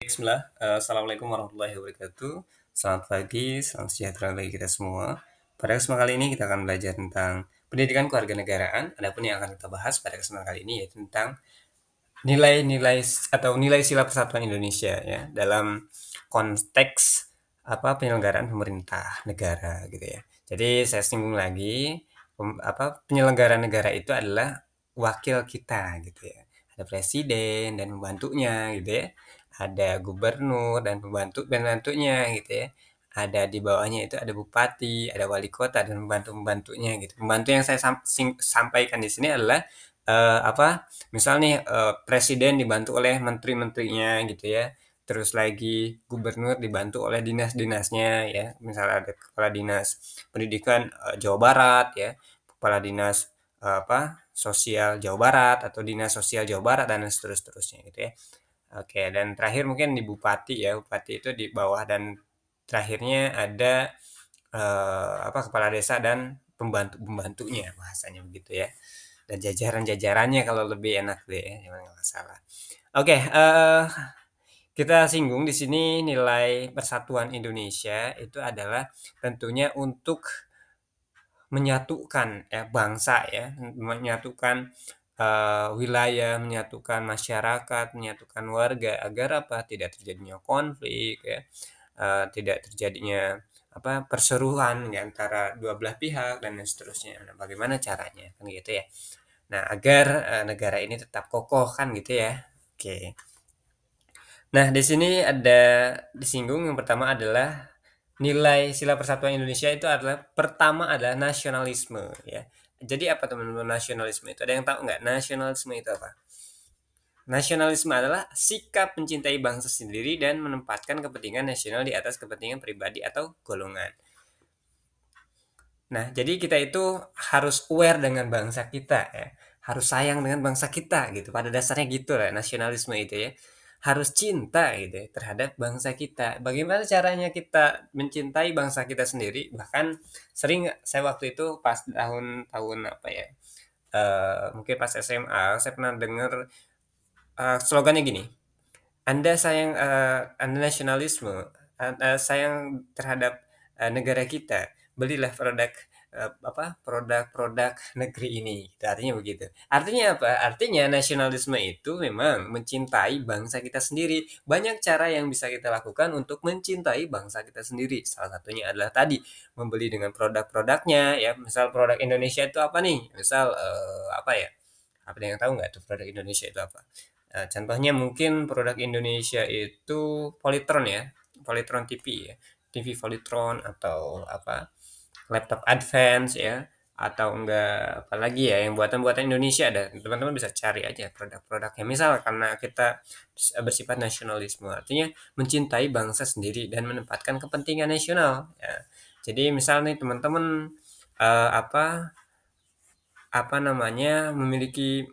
Bismillah, Assalamualaikum warahmatullahi wabarakatuh. Selamat pagi, salam sejahtera bagi kita semua. Pada kesempatan kali ini kita akan belajar tentang pendidikan kewarganegaraan. Adapun yang akan kita bahas pada kesempatan kali ini yaitu tentang nilai-nilai atau nilai sila persatuan Indonesia ya dalam konteks penyelenggaraan pemerintah negara gitu ya. Jadi saya singgung lagi penyelenggara negara itu adalah wakil kita gitu ya. Ada presiden dan pembantunya gitu ya. Ada gubernur dan pembantunya gitu ya. Ada di bawahnya itu ada bupati, ada wali kota dan pembantu-pembantunya gitu. Pembantu yang saya sampaikan di sini adalah eh, apa misal nih presiden dibantu oleh menteri-menterinya gitu ya, terus lagi gubernur dibantu oleh dinas-dinasnya ya, misalnya ada kepala dinas pendidikan Jawa Barat ya, kepala dinas sosial Jawa Barat atau dinas sosial Jawa Barat dan seterusnya gitu ya. Oke, dan terakhir mungkin di bupati ya, bupati itu di bawah, dan terakhirnya ada kepala desa dan pembantu-pembantunya, bahasanya begitu ya, dan jajaran-jajarannya kalau lebih enak deh ya, jangan nggak masalah. Oke, kita singgung di sini nilai persatuan Indonesia itu adalah tentunya untuk menyatukan ya bangsa ya, menyatukan wilayah, menyatukan masyarakat, menyatukan warga agar apa? Tidak terjadinya konflik ya, tidak terjadinya perseruan di antara dua belah pihak dan seterusnya. Nah, bagaimana caranya kan gitu ya. Nah, agar negara ini tetap kokoh kan gitu ya. Oke. Nah, di sini ada disinggung yang pertama adalah nilai sila persatuan Indonesia itu adalah pertama adalah nasionalisme ya. Jadi apa teman-teman nasionalisme itu? Ada yang tahu nggak nasionalisme itu apa? Nasionalisme adalah sikap mencintai bangsa sendiri dan menempatkan kepentingan nasional di atas kepentingan pribadi atau golongan. Nah, jadi kita itu harus aware dengan bangsa kita ya. Harus sayang dengan bangsa kita gitu. Pada dasarnya gitu lah nasionalisme itu ya. Harus cinta gitu ya, terhadap bangsa kita. Bagaimana caranya kita mencintai bangsa kita sendiri? Bahkan sering saya waktu itu pas tahun-tahun apa ya? Mungkin pas SMA saya pernah dengar slogannya gini. Anda nasionalisme, sayang terhadap negara kita, belilah produk-produk negeri ini. Gitu, artinya begitu. Artinya apa? Artinya nasionalisme itu memang mencintai bangsa kita sendiri. Banyak cara yang bisa kita lakukan untuk mencintai bangsa kita sendiri. Salah satunya adalah tadi membeli dengan produk-produknya ya. Misal produk Indonesia itu apa nih? Misal apa ya? Apa yang tahu nggak tuh produk Indonesia itu apa? Contohnya mungkin produk Indonesia itu Polytron ya, Polytron TV ya, TV Polytron atau laptop Advance ya, atau enggak apalagi ya yang buatan-buatan Indonesia ada. Teman-teman bisa cari aja produk-produknya. Misal karena kita bersifat nasionalisme, artinya mencintai bangsa sendiri dan menempatkan kepentingan nasional ya. Jadi misal nih teman-teman eh, apa apa namanya memiliki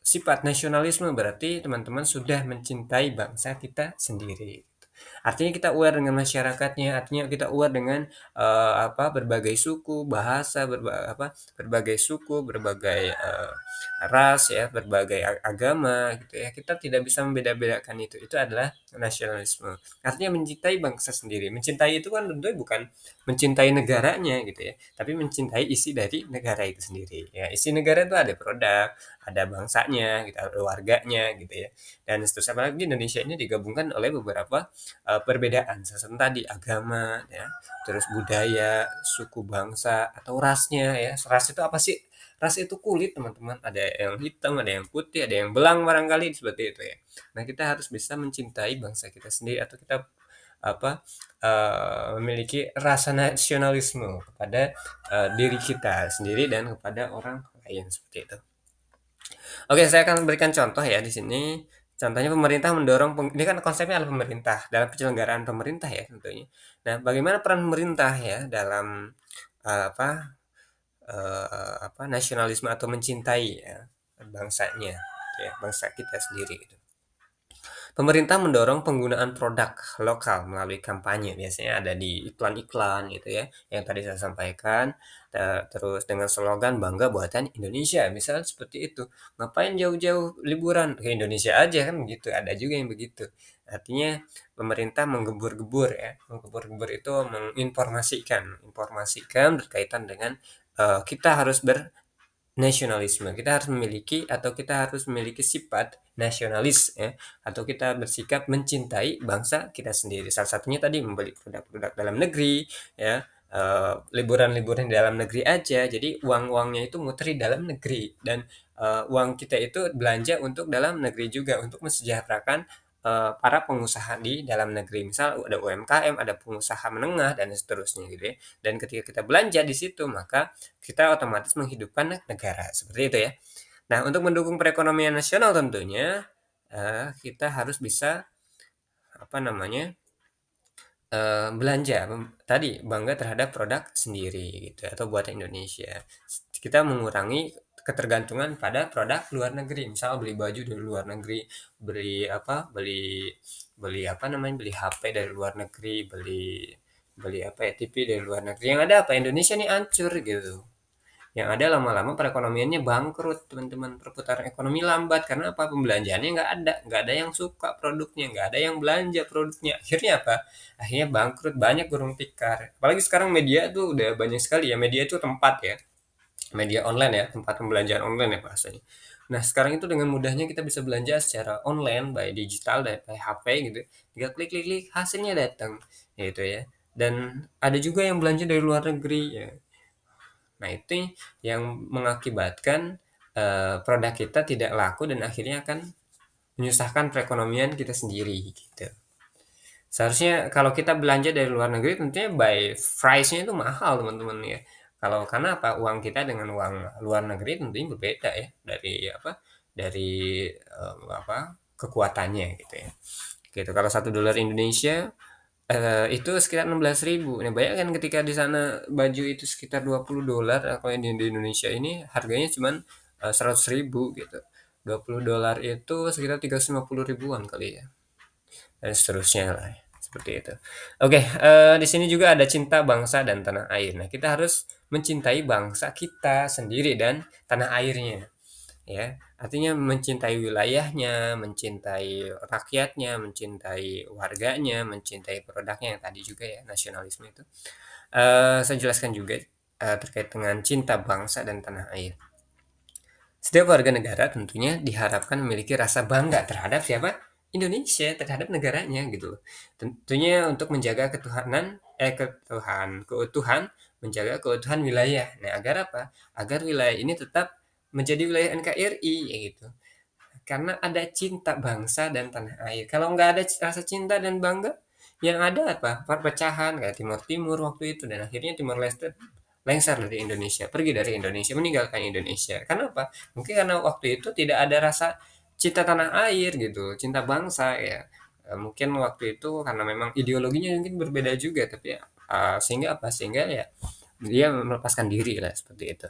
sifat nasionalisme, berarti teman-teman sudah mencintai bangsa kita sendiri. Artinya kita aware dengan masyarakatnya, artinya kita aware dengan berbagai suku, bahasa, berbagai suku, berbagai ras ya, berbagai agama gitu ya. Kita tidak bisa membeda-bedakan itu. Itu adalah nasionalisme. Artinya mencintai bangsa sendiri. Mencintai itu kan tentunya bukan mencintai negaranya gitu ya, tapi mencintai isi dari negara itu sendiri. Ya, isi negara itu ada produk, ada bangsanya, gitu, ada warganya gitu ya. Dan seterusnya apalagi Indonesia ini digabungkan oleh beberapa perbedaan, seperti tadi agama ya, terus budaya, suku bangsa atau rasnya ya. Ras itu apa sih? Ras itu kulit teman-teman, ada yang hitam, ada yang putih, ada yang belang barangkali seperti itu ya. Nah kita harus bisa mencintai bangsa kita sendiri, atau kita memiliki rasa nasionalisme kepada diri kita sendiri dan kepada orang lain seperti itu. Oke, saya akan berikan contoh ya di sini. Contohnya pemerintah mendorong, ini kan konsepnya adalah pemerintah dalam penyelenggaraan pemerintah ya tentunya. Nah, bagaimana peran pemerintah ya dalam eh, apa nasionalisme atau mencintai ya bangsanya, ya bangsa kita sendiri gitu. Pemerintah mendorong penggunaan produk lokal melalui kampanye, biasanya ada di iklan-iklan gitu ya, yang tadi saya sampaikan, terus dengan slogan "Bangga Buatan Indonesia", misal seperti itu. Ngapain jauh-jauh liburan ke Indonesia aja kan begitu, ada juga yang begitu. Artinya pemerintah menggebur-gebur ya, menggebur-gebur itu informasikan berkaitan dengan kita harus nasionalisme. Kita harus memiliki atau kita harus memiliki sifat nasionalis ya, atau kita bersikap mencintai bangsa kita sendiri. Salah satunya tadi membeli produk-produk dalam negeri ya, liburan-liburan di dalam negeri aja. Jadi uang-uangnya itu muter di dalam negeri dan uang kita itu belanja untuk dalam negeri juga untuk mensejahterakan para pengusaha di dalam negeri. Misal ada UMKM, ada pengusaha menengah dan seterusnya gitu ya. Dan ketika kita belanja di situ, maka kita otomatis menghidupkan negara, seperti itu ya. Nah, untuk mendukung perekonomian nasional tentunya kita harus bisa apa namanya belanja tadi bangga terhadap produk sendiri gitu atau buatan Indonesia. Kita mengurangi ketergantungan pada produk luar negeri. Misal beli baju dari luar negeri, beli apa? Beli beli apa namanya? Beli HP dari luar negeri, beli beli apa ya? TV dari luar negeri. Yang ada apa? Indonesia nih hancur gitu. Yang ada lama-lama perekonomiannya bangkrut, teman-teman. Perputaran ekonomi lambat karena apa? Pembelanjaannya nggak ada yang suka produknya, nggak ada yang belanja produknya. Akhirnya apa? Akhirnya bangkrut, banyak gulung tikar. Apalagi sekarang media tuh udah banyak sekali ya. Media itu tempat ya, media online ya, tempat pembelanjaan online ya bahasanya. Nah, sekarang itu dengan mudahnya kita bisa belanja secara online, by digital, by HP gitu. Tinggal klik-klik-klik, hasilnya datang, gitu ya. Dan ada juga yang belanja dari luar negeri ya. Nah, itu yang mengakibatkan produk kita tidak laku dan akhirnya akan menyusahkan perekonomian kita sendiri gitu. Seharusnya kalau kita belanja dari luar negeri tentunya by price-nya itu mahal teman-teman ya. Kalau karena apa? Uang kita dengan uang luar negeri tentunya berbeda ya dari apa? Dari apa? Kekuatannya gitu ya. Gitu. Kalau $1 Indonesia itu sekitar 16.000. Nah, bayangkan ketika di sana baju itu sekitar $20, kalau yang di Indonesia ini harganya cuman 100.000 gitu. $20 itu sekitar 350 ribuan kali ya. Dan seterusnya lah. Seperti itu. Oke, di sini juga ada cinta bangsa dan tanah air. Nah, kita harus mencintai bangsa kita sendiri dan tanah airnya ya. Artinya mencintai wilayahnya, mencintai rakyatnya, mencintai warganya, mencintai produknya yang tadi juga ya, nasionalisme itu. Saya jelaskan juga terkait dengan cinta bangsa dan tanah air. Setiap warga negara tentunya diharapkan memiliki rasa bangga terhadap siapa? Indonesia, terhadap negaranya gitu loh. Tentunya untuk menjaga keutuhan, menjaga keutuhan wilayah. Nah, agar apa? Agar wilayah ini tetap menjadi wilayah NKRI ya gitu. Karena ada cinta bangsa dan tanah air. Kalau nggak ada rasa cinta dan bangga, yang ada apa? Perpecahan kayak Timur Timur waktu itu dan akhirnya Timor Leste lengser dari Indonesia, pergi dari Indonesia, meninggalkan Indonesia. Kenapa? Mungkin karena waktu itu tidak ada rasa cinta tanah air gitu, cinta bangsa ya. Mungkin waktu itu karena memang ideologinya mungkin berbeda juga, tapi sehingga apa? Sehingga ya dia melepaskan diri lah seperti itu.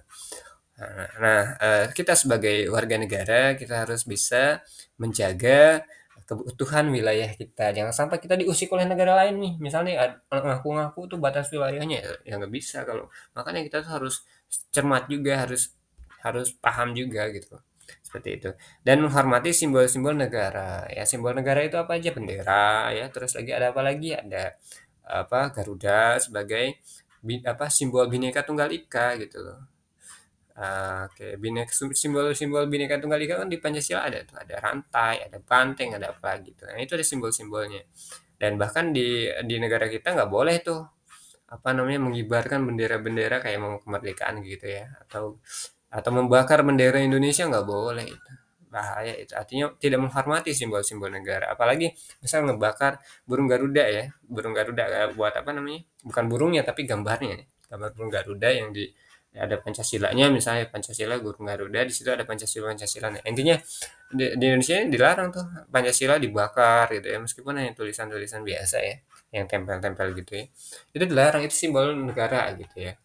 Nah, kita sebagai warga negara, kita harus bisa menjaga keutuhan wilayah kita. Jangan sampai kita diusik oleh negara lain nih. Misalnya ngaku-ngaku tuh batas wilayahnya, ya nggak bisa kalau. Makanya kita tuh harus cermat juga, harus harus paham juga gitu. Seperti itu. Dan menghormati simbol-simbol negara. Ya, simbol negara itu apa aja? Bendera ya, terus lagi ada apa lagi? Ada apa? Garuda sebagai apa simbol Bhinneka Tunggal Ika gitu loh. Oke, simbol-simbol Bhinneka Tunggal Ika kan di Pancasila ada tuh, ada rantai, ada banteng, ada apa gitu. Nah, itu ada simbol-simbolnya. Dan bahkan di negara kita nggak boleh tuh apa namanya mengibarkan bendera-bendera kayak mau kemerdekaan gitu ya, atau membakar bendera Indonesia nggak boleh itu. Bahaya itu. Artinya tidak menghormati simbol-simbol negara. Apalagi misal ngebakar burung Garuda ya, burung Garuda buat apa namanya? Bukan burungnya tapi gambarnya, gambar burung Garuda yang di ada Pancasilanya misalnya Pancasila burung Garuda di situ ada Pancasila Pancasila. Nah, intinya di Indonesia ini dilarang tuh Pancasila dibakar gitu ya meskipun hanya tulisan-tulisan biasa ya yang tempel-tempel gitu ya. Itu dilarang itu simbol negara gitu ya.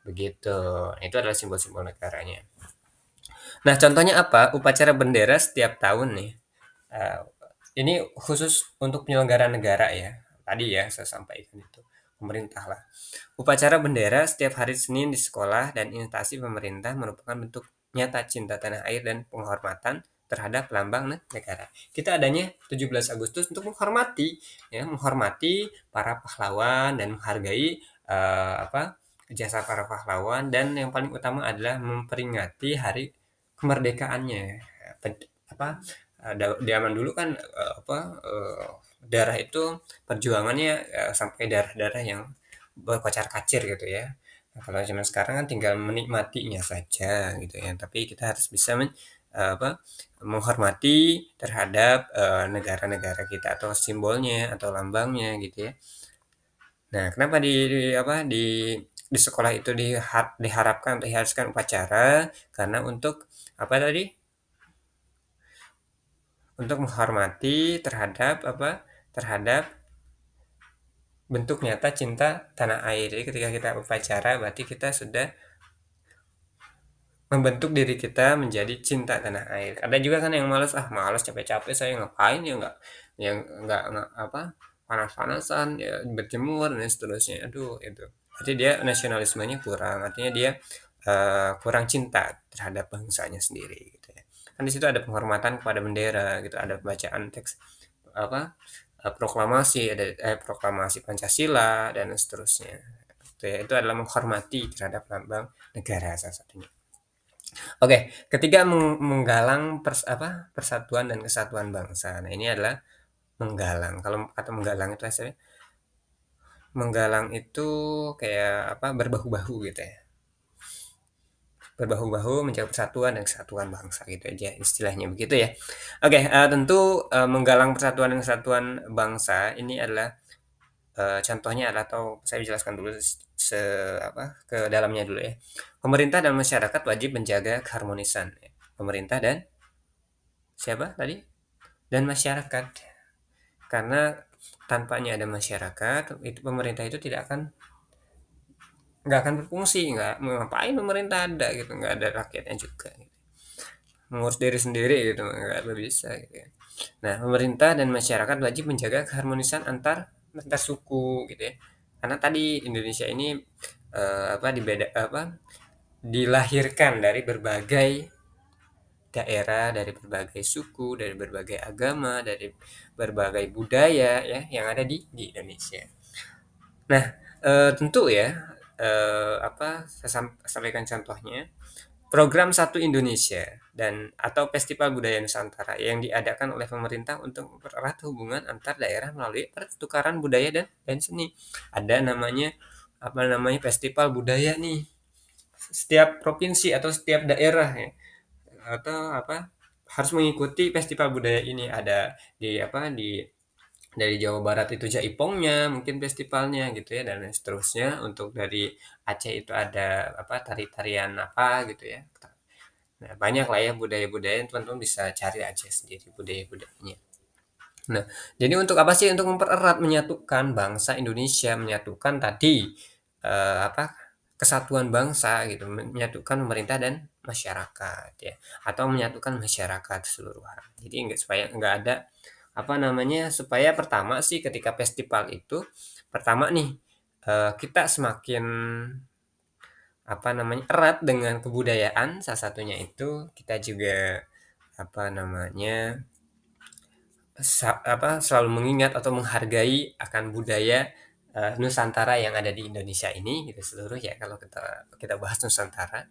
Begitu. Itu adalah simbol-simbol negaranya. Nah, contohnya apa? Upacara bendera setiap tahun nih. Eh, ini khusus untuk penyelenggara negara ya. Tadi ya saya sampaikan itu. Pemerintah lah. Upacara bendera setiap hari Senin di sekolah dan instansi pemerintah merupakan bentuk nyata cinta tanah air dan penghormatan terhadap lambang negara. Kita adanya 17 Agustus untuk menghormati, ya, menghormati para pahlawan dan menghargai jasa para pahlawan, dan yang paling utama adalah memperingati hari kemerdekaannya. Apa zaman dulu kan darah itu perjuangannya sampai darah-darah yang berkocar-kacir gitu ya. Nah, kalau zaman sekarang kan tinggal menikmatinya saja gitu ya. Tapi kita harus bisa menghormati terhadap negara-negara kita atau simbolnya atau lambangnya gitu ya. Nah, kenapa di sekolah itu diharuskan upacara, karena untuk apa tadi? Untuk menghormati terhadap bentuk nyata cinta tanah air. Jadi ketika kita upacara berarti kita sudah membentuk diri kita menjadi cinta tanah air. Ada juga kan yang malas capek-capek saya ngapain ya, nggak panas-panasan ya, berjemur dan seterusnya. Aduh itu. Jadi dia nasionalismenya kurang, artinya dia kurang cinta terhadap bangsanya sendiri gitu ya. Kan di situ ada penghormatan kepada bendera gitu, ada bacaan teks proklamasi, ada proklamasi Pancasila dan seterusnya. Itu adalah menghormati terhadap lambang negara salah satunya. Oke, ketiga menggalang persatuan dan kesatuan bangsa. Nah, ini adalah menggalang. Kalau kata menggalang itu hasilnya menggalang itu kayak berbahu-bahu gitu ya. Berbahu-bahu menjaga persatuan dan kesatuan bangsa gitu aja istilahnya begitu ya. Oke, tentu menggalang persatuan dan kesatuan bangsa ini adalah contohnya adalah, atau saya jelaskan dulu ke dalamnya dulu ya. Pemerintah dan masyarakat wajib menjaga keharmonisan. Pemerintah dan siapa tadi? Dan masyarakat. Karena tanpanya ada masyarakat, itu pemerintah itu nggak akan berfungsi, nggak ngapain pemerintah ada gitu, nggak ada rakyatnya juga. Gitu. Mengurus diri sendiri gitu, nggak bisa gitu ya. Nah, pemerintah dan masyarakat wajib menjaga keharmonisan antar suku gitu ya. Karena tadi Indonesia ini dilahirkan dari berbagai daerah, dari berbagai suku, dari berbagai agama, dari berbagai budaya ya yang ada di Indonesia. Nah, tentu ya saya sampaikan contohnya. Program Satu Indonesia atau Festival Budaya Nusantara yang diadakan oleh pemerintah untuk mempererat hubungan antar daerah melalui pertukaran budaya dan seni. Ada namanya festival budaya nih. Setiap provinsi atau setiap daerah ya, atau harus mengikuti festival budaya ini. Ada dari Jawa Barat itu Jaipongnya, mungkin festivalnya gitu ya, dan seterusnya. Untuk dari Aceh itu ada tari-tarian gitu ya. Nah, banyak lah ya budaya-budaya, teman-teman bisa cari aja sendiri budaya-budayanya. Nah, jadi untuk apa sih? Untuk mempererat, menyatukan bangsa Indonesia, menyatukan tadi kesatuan bangsa gitu, menyatukan pemerintah dan masyarakat ya, atau menyatukan masyarakat keseluruhan. Jadi supaya nggak ada supaya pertama sih ketika festival itu pertama nih kita semakin erat dengan kebudayaan. Salah satunya itu kita juga selalu mengingat atau menghargai akan budaya Nusantara yang ada di Indonesia ini gitu seluruh ya, kalau kita bahas Nusantara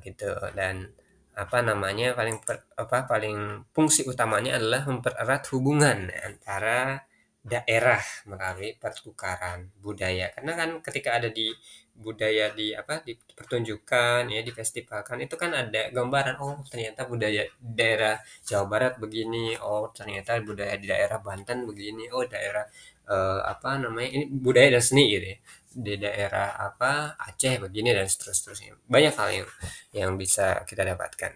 gitu. Dan paling fungsi utamanya adalah mempererat hubungan antara daerah melalui pertukaran budaya. Karena kan ketika ada di budaya dipertunjukkan ya, difestivalkan, itu kan ada gambaran, oh ternyata budaya daerah Jawa Barat begini, oh ternyata budaya di daerah Banten begini, oh daerah ini budaya dan seni gitu ya, di daerah Aceh begini dan seterusnya. Banyak hal yang bisa kita dapatkan.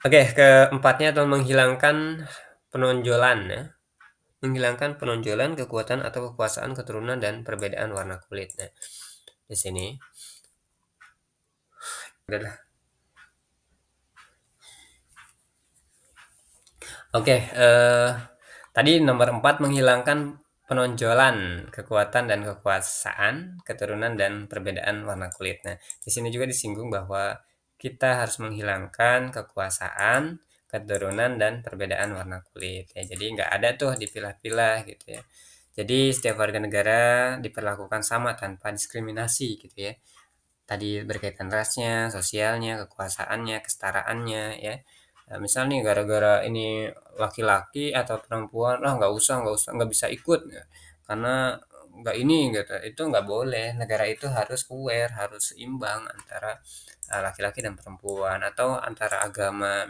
Oke, keempatnya adalah menghilangkan penonjolan ya. Menghilangkan penonjolan, kekuatan atau kekuasaan keturunan dan perbedaan warna kulit. Nah, di sini adalah tadi nomor 4 menghilangkan penonjolan, kekuatan dan kekuasaan keturunan dan perbedaan warna kulit. Nah, di sini juga disinggung bahwa kita harus menghilangkan kekuasaan, keturunan, dan perbedaan warna kulit ya. Jadi nggak ada tuh dipilah-pilah gitu ya. Jadi setiap warga negara diperlakukan sama tanpa diskriminasi gitu ya. Tadi berkaitan rasnya, sosialnya, kekuasaannya, kesetaraannya ya. Nah, misal nih gara-gara ini laki-laki atau perempuan, ah nggak usah, nggak bisa ikut ya. Karena nggak ini gitu, itu nggak boleh. Negara itu harus aware, harus seimbang antara laki-laki dan perempuan atau antara agama.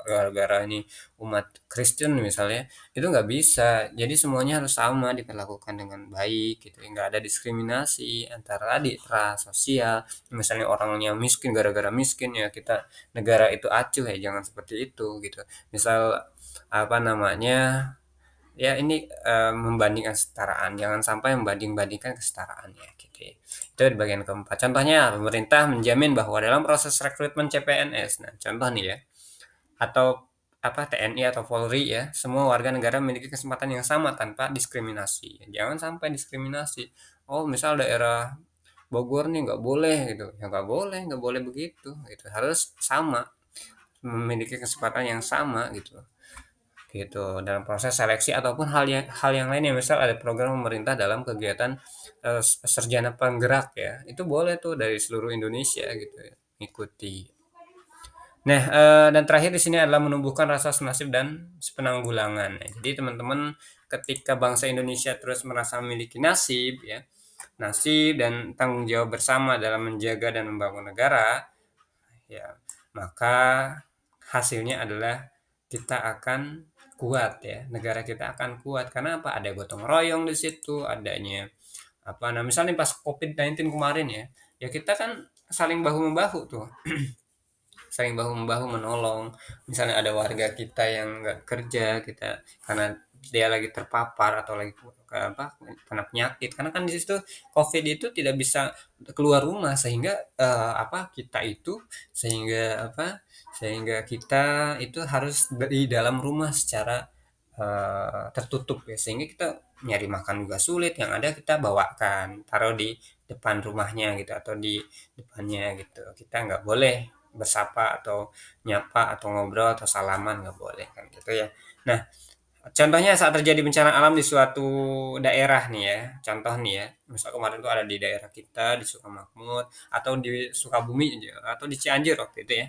Gara-gara ini umat Kristen misalnya, itu nggak bisa. Jadi semuanya harus sama diperlakukan dengan baik gitu. Nggak ada diskriminasi antara tadi ras, sosial. Misalnya orangnya miskin gara-gara miskin ya kita negara itu acuh ya, jangan seperti itu gitu. Misal apa namanya, ya ini membandingkan kesetaraan, jangan sampai membanding-bandingkan kesetaraan ya gitu ya. Itu di bagian keempat. Contohnya pemerintah menjamin bahwa dalam proses rekrutmen CPNS, nah contoh nih ya, atau apa TNI atau Polri ya, semua warga negara memiliki kesempatan yang sama tanpa diskriminasi. Jangan sampai diskriminasi. Oh, misal daerah Bogor nih nggak boleh gitu, ya nggak boleh begitu gitu. Harus sama, memiliki kesempatan yang sama gitu gitu dalam proses seleksi ataupun hal yang lain yang misal ada program pemerintah dalam kegiatan sarjana penggerak ya, itu boleh tuh dari seluruh Indonesia gitu ya ikuti. Nah, dan terakhir di sini adalah menumbuhkan rasa senasib dan sepenanggulangan. Nah, jadi teman-teman ketika bangsa Indonesia terus merasa memiliki nasib ya, nasib dan tanggung jawab bersama dalam menjaga dan membangun negara, ya, maka hasilnya adalah kita akan kuat ya, negara kita akan kuat. Karena apa? Ada gotong royong di situ, adanya apa nah misalnya pas COVID-19 kemarin ya, ya kita kan saling bahu membahu tuh, saling bahu membahu menolong. Misalnya ada warga kita yang nggak kerja, kita karena dia lagi terpapar atau lagi apa kena penyakit, karena kan di situ COVID itu tidak bisa keluar rumah sehingga apa kita itu sehingga apa sehingga kita itu harus di dalam rumah secara tertutup ya, sehingga kita nyari makan juga sulit, yang ada kita bawakan taruh di depan rumahnya gitu atau di depannya gitu, kita nggak boleh bersapa atau nyapa atau ngobrol atau salaman, nggak boleh kan gitu ya. Nah, contohnya saat terjadi bencana alam di suatu daerah nih ya, contoh nih ya, misal kemarin tuh ada di daerah kita di Sukamakmur atau di Sukabumi atau di Cianjur waktu itu ya.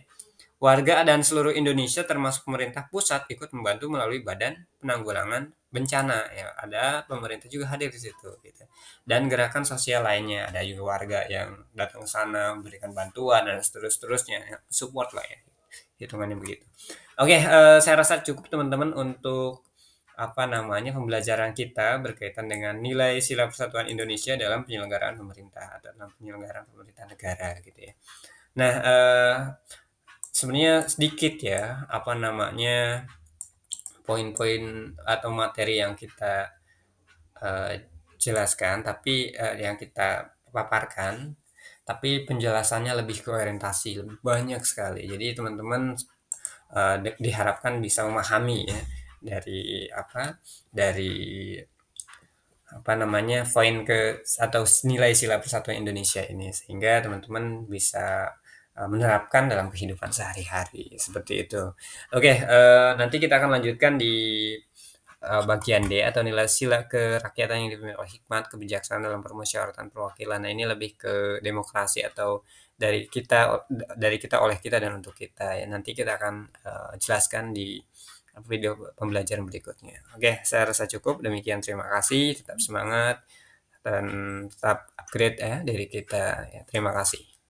Warga dan seluruh Indonesia termasuk pemerintah pusat ikut membantu melalui Badan Penanggulangan Bencana ya. Ada pemerintah juga hadir di situ gitu. Dan gerakan sosial lainnya, ada juga warga yang datang ke sana memberikan bantuan dan seterusnya ya, support lah ya. Hitungannya begitu. Oke, saya rasa cukup teman-teman untuk apa namanya pembelajaran kita berkaitan dengan nilai sila persatuan Indonesia dalam penyelenggaraan pemerintah atau dalam penyelenggaraan pemerintah negara gitu ya. Nah, sebenarnya sedikit ya apa namanya poin-poin atau materi yang kita eh, jelaskan, tapi yang kita paparkan, tapi penjelasannya lebih ke orientasi, lebih banyak sekali. Jadi teman-teman diharapkan bisa memahami ya dari apa dari apa namanya poin ke atau nilai sila persatuan Indonesia ini, sehingga teman-teman bisa menerapkan dalam kehidupan sehari-hari seperti itu. Oke, nanti kita akan lanjutkan di bagian D atau nilai sila kerakyatan yang dipimpin oleh hikmat, kebijaksanaan dalam permusyawaratan perwakilan. Nah, ini lebih ke demokrasi atau dari kita oleh kita dan untuk kita ya. Nanti kita akan jelaskan di video pembelajaran berikutnya. Oke, saya rasa cukup. Demikian, terima kasih. Tetap semangat dan tetap upgrade ya dari kita. Ya, terima kasih.